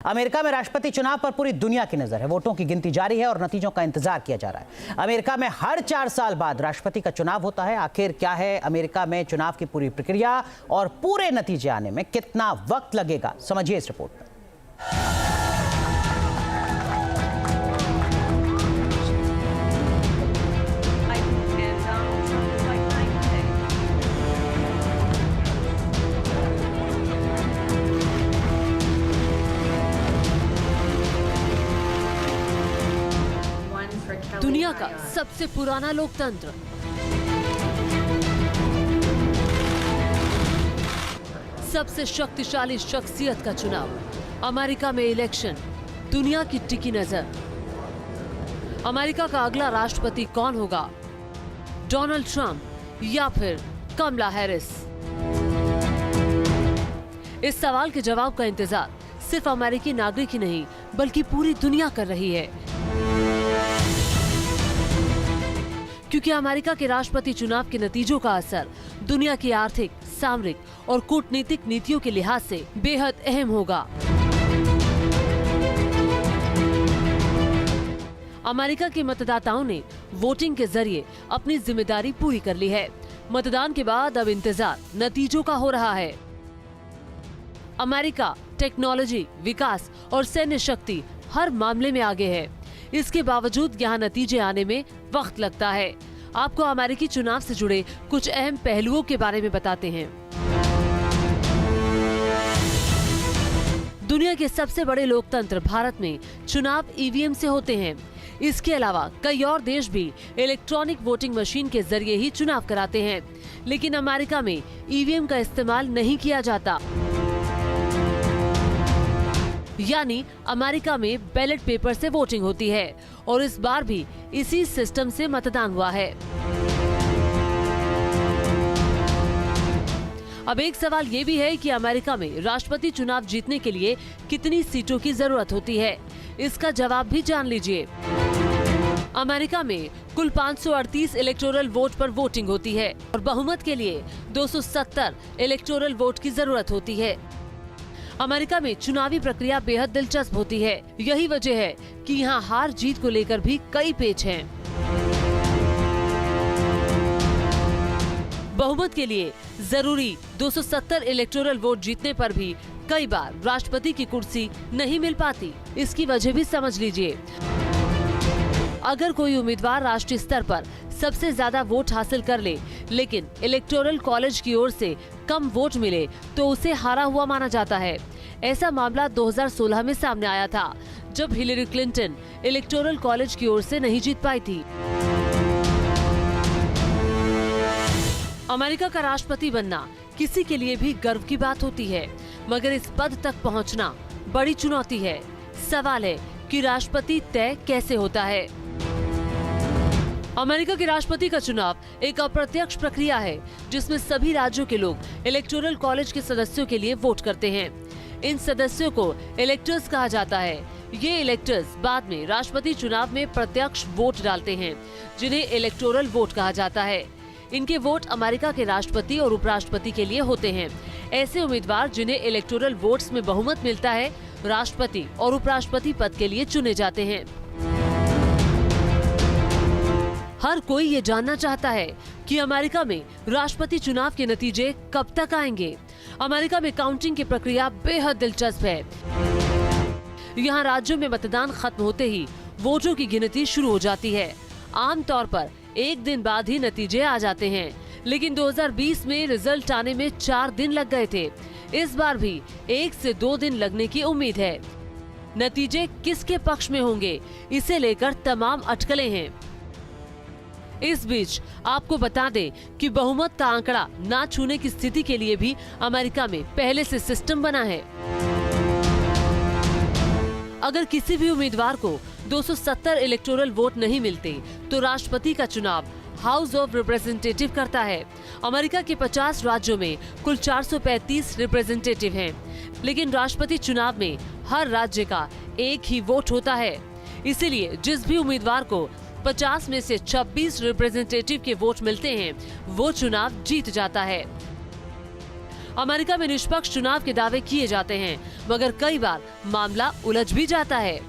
America में राष्ट्रपति चुनाव पर पूरी दुनिया की नजर है। वोटों की गिनती जारी है और नतीजों का इंतजार किया जा रहा है। अमेरिका में हर 4 साल बाद राष्ट्रपति का चुनाव होता है। आखिर क्या है अमेरिका में चुनाव की पूरी प्रक्रिया और पूरे नतीजे आने में कितना वक्त लगेगा, समझिए इस रिपोर्ट में। दुनिया का सबसे पुराना लोकतंत्र, सबसे शक्तिशाली शख्सियत का चुनाव, अमेरिका में इलेक्शन, दुनिया की टिकी नजर। अमेरिका का अगला राष्ट्रपति कौन होगा? डोनाल्ड ट्रंप या फिर कमला हैरिस? इस सवाल के जवाब का इंतजार सिर्फ अमेरिकी नागरिक ही नहीं बल्कि पूरी दुनिया कर रही है, क्योंकि अमेरिका के राष्ट्रपति चुनाव के नतीजों का असर दुनिया की आर्थिक, सामरिक और कूटनीतिक नीतियों के लिहाज से बेहद अहम होगा। अमेरिका के मतदाताओं ने वोटिंग के जरिए अपनी जिम्मेदारी पूरी कर ली है। मतदान के बाद अब इंतजार नतीजों का हो रहा है। अमेरिका टेक्नोलॉजी, विकास और सैन्य शक्ति हर मामले में आगे है। इसके बावजूद यहाँ नतीजे आने में वक्त लगता है। आपको अमेरिकी चुनाव से जुड़े कुछ अहम पहलुओं के बारे में बताते हैं। दुनिया के सबसे बड़े लोकतंत्र भारत में चुनाव ईवीएम से होते हैं। इसके अलावा कई और देश भी इलेक्ट्रॉनिक वोटिंग मशीन के जरिए ही चुनाव कराते हैं, लेकिन अमेरिका में ईवीएम का इस्तेमाल नहीं किया जाता। यानी अमेरिका में बैलेट पेपर से वोटिंग होती है और इस बार भी इसी सिस्टम से मतदान हुआ है। अब एक सवाल ये भी है कि अमेरिका में राष्ट्रपति चुनाव जीतने के लिए कितनी सीटों की जरूरत होती है। इसका जवाब भी जान लीजिए। अमेरिका में कुल 538 इलेक्टोरल वोट पर वोटिंग होती है और बहुमत के लिए 270 इलेक्टोरल वोट की जरूरत होती है। अमेरिका में चुनावी प्रक्रिया बेहद दिलचस्प होती है। यही वजह है कि यहाँ हार जीत को लेकर भी कई पेच हैं। बहुमत के लिए जरूरी 270 इलेक्टोरल वोट जीतने पर भी कई बार राष्ट्रपति की कुर्सी नहीं मिल पाती। इसकी वजह भी समझ लीजिए। अगर कोई उम्मीदवार राष्ट्रीय स्तर पर सबसे ज्यादा वोट हासिल कर ले, लेकिन इलेक्टोरल कॉलेज की ओर से कम वोट मिले तो उसे हारा हुआ माना जाता है। ऐसा मामला 2016 में सामने आया था, जब हिलेरी क्लिंटन इलेक्टोरल कॉलेज की ओर से नहीं जीत पाई थी। अमेरिका का राष्ट्रपति बनना किसी के लिए भी गर्व की बात होती है, मगर इस पद तक पहुंचना बड़ी चुनौती है। सवाल है कि राष्ट्रपति तय कैसे होता है। अमेरिका के राष्ट्रपति का चुनाव एक अप्रत्यक्ष प्रक्रिया है, जिसमें सभी राज्यों के लोग इलेक्टोरल कॉलेज के सदस्यों के लिए वोट करते हैं। इन सदस्यों को इलेक्टर्स कहा जाता है। ये इलेक्टर्स बाद में राष्ट्रपति चुनाव में प्रत्यक्ष वोट डालते हैं, जिन्हें इलेक्टोरल वोट कहा जाता है। इनके वोट अमेरिका के राष्ट्रपति और उपराष्ट्रपति के लिए होते हैं। ऐसे उम्मीदवार जिन्हें इलेक्टोरल वोट्स में बहुमत मिलता है, राष्ट्रपति और उपराष्ट्रपति पद के लिए चुने जाते हैं। हर कोई ये जानना चाहता है कि अमेरिका में राष्ट्रपति चुनाव के नतीजे कब तक आएंगे। अमेरिका में काउंटिंग की प्रक्रिया बेहद दिलचस्प है। यहाँ राज्यों में मतदान खत्म होते ही वोटों की गिनती शुरू हो जाती है। आमतौर पर एक दिन बाद ही नतीजे आ जाते हैं, लेकिन 2020 में रिजल्ट आने में 4 दिन लग गए थे। इस बार भी 1 से 2 दिन लगने की उम्मीद है। नतीजे किसके पक्ष में होंगे, इसे लेकर तमाम अटकलें हैं। इस बीच आपको बता दें कि बहुमत का आंकड़ा ना छूने की स्थिति के लिए भी अमेरिका में पहले से सिस्टम बना है। अगर किसी भी उम्मीदवार को 270 इलेक्टोरल वोट नहीं मिलते तो राष्ट्रपति का चुनाव हाउस ऑफ रिप्रेजेंटेटिव करता है। अमेरिका के 50 राज्यों में कुल 435 रिप्रेजेंटेटिव हैं, लेकिन राष्ट्रपति चुनाव में हर राज्य का एक ही वोट होता है। इसीलिए जिस भी उम्मीदवार को 50 में से 26 रिप्रेजेंटेटिव के वोट मिलते हैं, वो चुनाव जीत जाता है। अमेरिका में निष्पक्ष चुनाव के दावे किए जाते हैं, मगर कई बार मामला उलझ भी जाता है।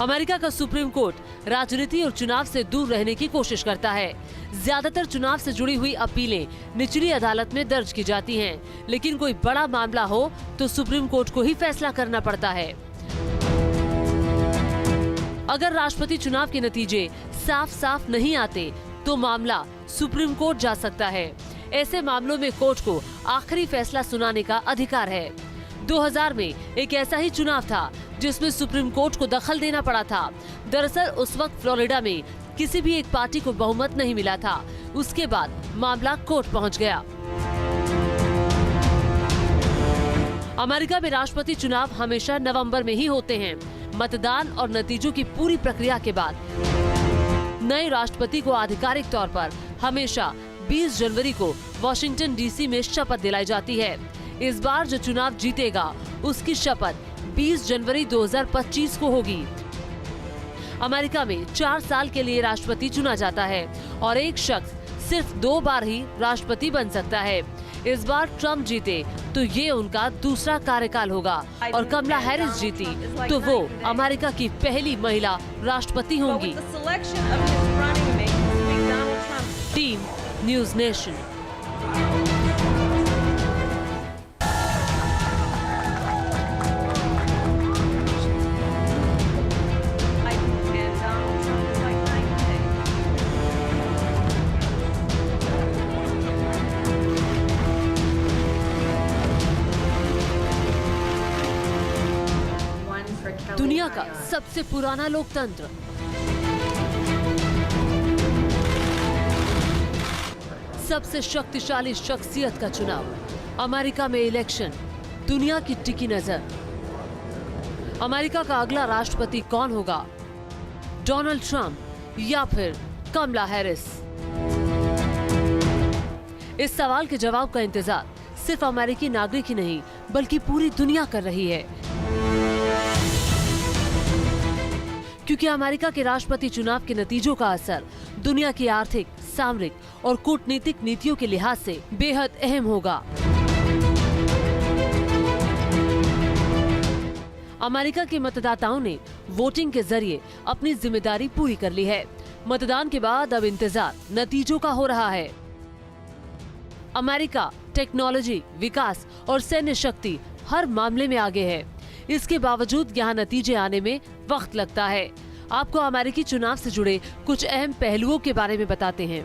अमेरिका का सुप्रीम कोर्ट राजनीति और चुनाव से दूर रहने की कोशिश करता है। ज्यादातर चुनाव से जुड़ी हुई अपीलें निचली अदालत में दर्ज की जाती हैं, लेकिन कोई बड़ा मामला हो तो सुप्रीम कोर्ट को ही फैसला करना पड़ता है। अगर राष्ट्रपति चुनाव के नतीजे साफ साफ नहीं आते तो मामला सुप्रीम कोर्ट जा सकता है। ऐसे मामलों में कोर्ट को आखिरी फैसला सुनाने का अधिकार है। 2000 में एक ऐसा ही चुनाव था जिसमें सुप्रीम कोर्ट को दखल देना पड़ा था। दरअसल उस वक्त फ्लोरिडा में किसी भी एक पार्टी को बहुमत नहीं मिला था। उसके बाद मामला कोर्ट पहुंच गया। अमेरिका में राष्ट्रपति चुनाव हमेशा नवंबर में ही होते हैं। मतदान और नतीजों की पूरी प्रक्रिया के बाद नए राष्ट्रपति को आधिकारिक तौर पर हमेशा 20 जनवरी को वॉशिंगटन डीसी में शपथ दिलाई जाती है। इस बार जो चुनाव जीतेगा उसकी शपथ 20 जनवरी 2025 को होगी। अमेरिका में 4 साल के लिए राष्ट्रपति चुना जाता है और एक शख्स सिर्फ 2 बार ही राष्ट्रपति बन सकता है। इस बार ट्रम्प जीते तो ये उनका दूसरा कार्यकाल होगा और कमला हैरिस जीती तो वो अमेरिका की पहली महिला राष्ट्रपति होंगी। Team news nation. दुनिया का सबसे पुराना लोकतंत्र, सबसे शक्तिशाली शख्सियत का चुनाव, अमेरिका में इलेक्शन, दुनिया की टिकी नजर। अमेरिका का अगला राष्ट्रपति कौन होगा? डोनाल्ड ट्रंप या फिर कमला हैरिस? इस सवाल के जवाब का इंतजार सिर्फ अमेरिकी नागरिक ही नहीं बल्कि पूरी दुनिया कर रही है, क्योंकि अमेरिका के राष्ट्रपति चुनाव के नतीजों का असर दुनिया की आर्थिक, सामरिक और कूटनीतिक नीतियों के लिहाज से बेहद अहम होगा। अमेरिका के मतदाताओं ने वोटिंग के जरिए अपनी जिम्मेदारी पूरी कर ली है। मतदान के बाद अब इंतजार नतीजों का हो रहा है। अमेरिका टेक्नोलॉजी, विकास और सैन्य शक्ति हर मामले में आगे है। इसके बावजूद यहाँ नतीजे आने में वक्त लगता है। आपको अमेरिकी चुनाव से जुड़े कुछ अहम पहलुओं के बारे में बताते हैं।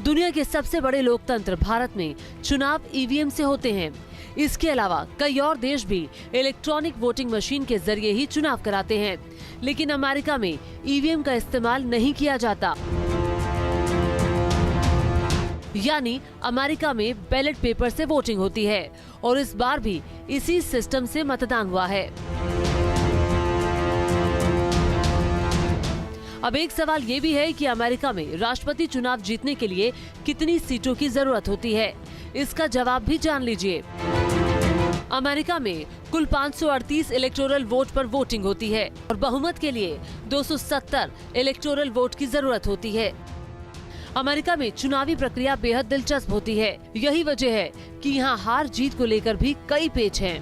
दुनिया के सबसे बड़े लोकतंत्र भारत में चुनाव ईवीएम से होते हैं। इसके अलावा कई और देश भी इलेक्ट्रॉनिक वोटिंग मशीन के जरिए ही चुनाव कराते हैं, लेकिन अमेरिका में ईवीएम का इस्तेमाल नहीं किया जाता। यानी अमेरिका में बैलेट पेपर से वोटिंग होती है और इस बार भी इसी सिस्टम से मतदान हुआ है। अब एक सवाल ये भी है कि अमेरिका में राष्ट्रपति चुनाव जीतने के लिए कितनी सीटों की जरूरत होती है। इसका जवाब भी जान लीजिए। अमेरिका में कुल 538 इलेक्टोरल वोट पर वोटिंग होती है और बहुमत के लिए 270 इलेक्टोरल वोट की जरूरत होती है। अमेरिका में चुनावी प्रक्रिया बेहद दिलचस्प होती है। यही वजह है कि यहाँ हार जीत को लेकर भी कई पेच हैं।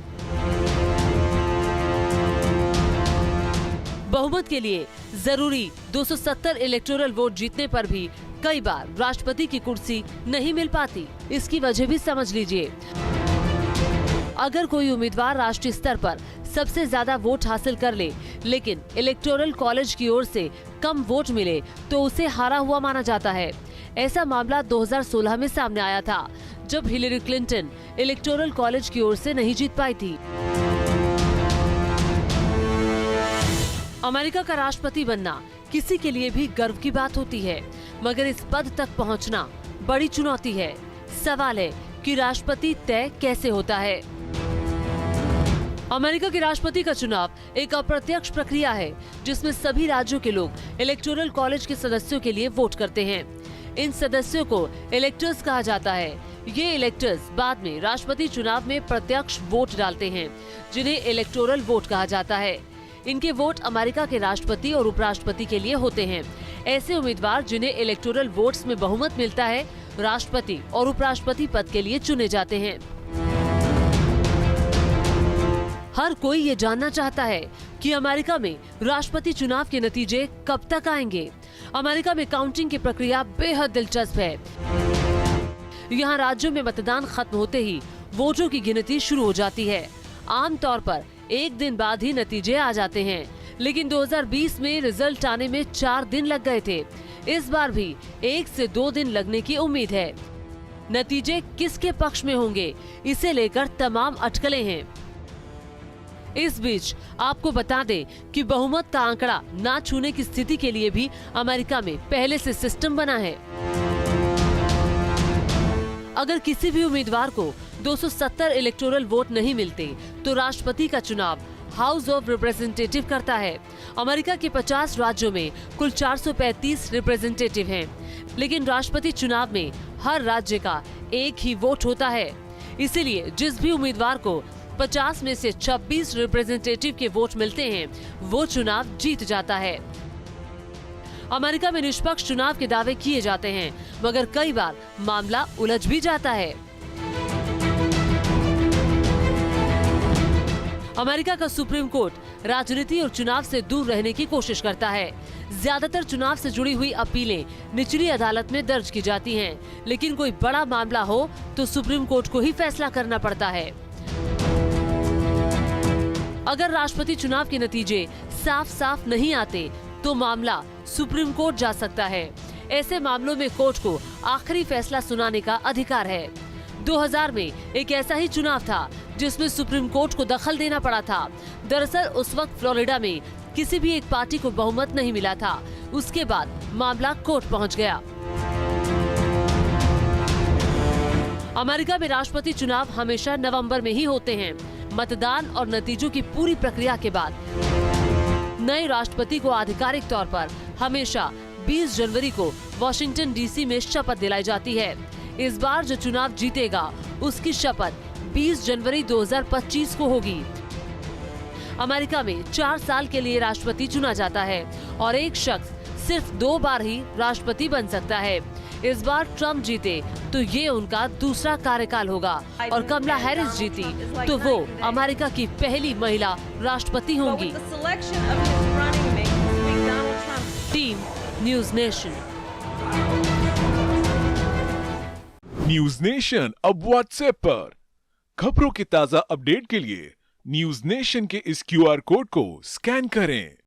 बहुमत के लिए जरूरी 270 इलेक्टोरल वोट जीतने पर भी कई बार राष्ट्रपति की कुर्सी नहीं मिल पाती। इसकी वजह भी समझ लीजिए। अगर कोई उम्मीदवार राष्ट्रीय स्तर पर सबसे ज्यादा वोट हासिल कर ले, लेकिन इलेक्टोरल कॉलेज की ओर से कम वोट मिले तो उसे हारा हुआ माना जाता है। ऐसा मामला 2016 में सामने आया था, जब हिलेरी क्लिंटन इलेक्टोरल कॉलेज की ओर से नहीं जीत पाई थी। अमेरिका का राष्ट्रपति बनना किसी के लिए भी गर्व की बात होती है, मगर इस पद तक पहुंचना बड़ी चुनौती है। सवाल है कि राष्ट्रपति तय कैसे होता है। अमेरिका के राष्ट्रपति का चुनाव एक अप्रत्यक्ष प्रक्रिया है, जिसमें सभी राज्यों के लोग इलेक्टोरल कॉलेज के सदस्यों के लिए वोट करते हैं। इन सदस्यों को इलेक्टर्स कहा जाता है। ये इलेक्टर्स बाद में राष्ट्रपति चुनाव में प्रत्यक्ष वोट डालते हैं, जिन्हें इलेक्टोरल वोट कहा जाता है। इनके वोट अमेरिका के राष्ट्रपति और उपराष्ट्रपति के लिए होते हैं। ऐसे उम्मीदवार जिन्हें इलेक्टोरल वोट्स में बहुमत मिलता है, राष्ट्रपति और उपराष्ट्रपति पद के लिए चुने जाते हैं। हर कोई ये जानना चाहता है कि अमेरिका में राष्ट्रपति चुनाव के नतीजे कब तक आएंगे। अमेरिका में काउंटिंग की प्रक्रिया बेहद दिलचस्प है। यहाँ राज्यों में मतदान खत्म होते ही वोटों की गिनती शुरू हो जाती है। आमतौर पर एक दिन बाद ही नतीजे आ जाते हैं, लेकिन 2020 में रिजल्ट आने में 4 दिन लग गए थे। इस बार भी 1 से 2 दिन लगने की उम्मीद है। नतीजे किसके पक्ष में होंगे, इसे लेकर तमाम अटकलें हैं। इस बीच आपको बता दें कि बहुमत का आंकड़ा ना छूने की स्थिति के लिए भी अमेरिका में पहले से सिस्टम बना है। अगर किसी भी उम्मीदवार को 270 इलेक्टोरल वोट नहीं मिलते तो राष्ट्रपति का चुनाव हाउस ऑफ रिप्रेजेंटेटिव करता है। अमेरिका के 50 राज्यों में कुल 435 रिप्रेजेंटेटिव हैं, लेकिन राष्ट्रपति चुनाव में हर राज्य का एक ही वोट होता है। इसीलिए जिस भी उम्मीदवार को 50 में से 26 रिप्रेजेंटेटिव के वोट मिलते हैं, वो चुनाव जीत जाता है। अमेरिका में निष्पक्ष चुनाव के दावे किए जाते हैं, मगर कई बार मामला उलझ भी जाता है। अमेरिका का सुप्रीम कोर्ट राजनीति और चुनाव से दूर रहने की कोशिश करता है। ज्यादातर चुनाव से जुड़ी हुई अपीलें निचली अदालत में दर्ज की जाती हैं, लेकिन कोई बड़ा मामला हो तो सुप्रीम कोर्ट को ही फैसला करना पड़ता है। अगर राष्ट्रपति चुनाव के नतीजे साफ साफ नहीं आते तो मामला सुप्रीम कोर्ट जा सकता है। ऐसे मामलों में कोर्ट को आखिरी फैसला सुनाने का अधिकार है। 2000 में एक ऐसा ही चुनाव था जिसमें सुप्रीम कोर्ट को दखल देना पड़ा था। दरअसल उस वक्त फ्लोरिडा में किसी भी एक पार्टी को बहुमत नहीं मिला था। उसके बाद मामला कोर्ट पहुंच गया। अमेरिका में राष्ट्रपति चुनाव हमेशा नवंबर में ही होते हैं। मतदान और नतीजों की पूरी प्रक्रिया के बाद नए राष्ट्रपति को आधिकारिक तौर पर हमेशा 20 जनवरी को वॉशिंगटन डीसी में शपथ दिलाई जाती है। इस बार जो चुनाव जीतेगा उसकी शपथ 20 जनवरी 2025 को होगी। अमेरिका में 4 साल के लिए राष्ट्रपति चुना जाता है और एक शख्स सिर्फ 2 बार ही राष्ट्रपति बन सकता है। इस बार ट्रम्प जीते तो ये उनका दूसरा कार्यकाल होगा और कमला हैरिस जीती तो वो अमेरिका की पहली महिला राष्ट्रपति होंगी। Team news nation. News nation अब व्हाट्सएप पर खबरों के ताजा अपडेट के लिए न्यूज नेशन के इस QR कोड को स्कैन करें।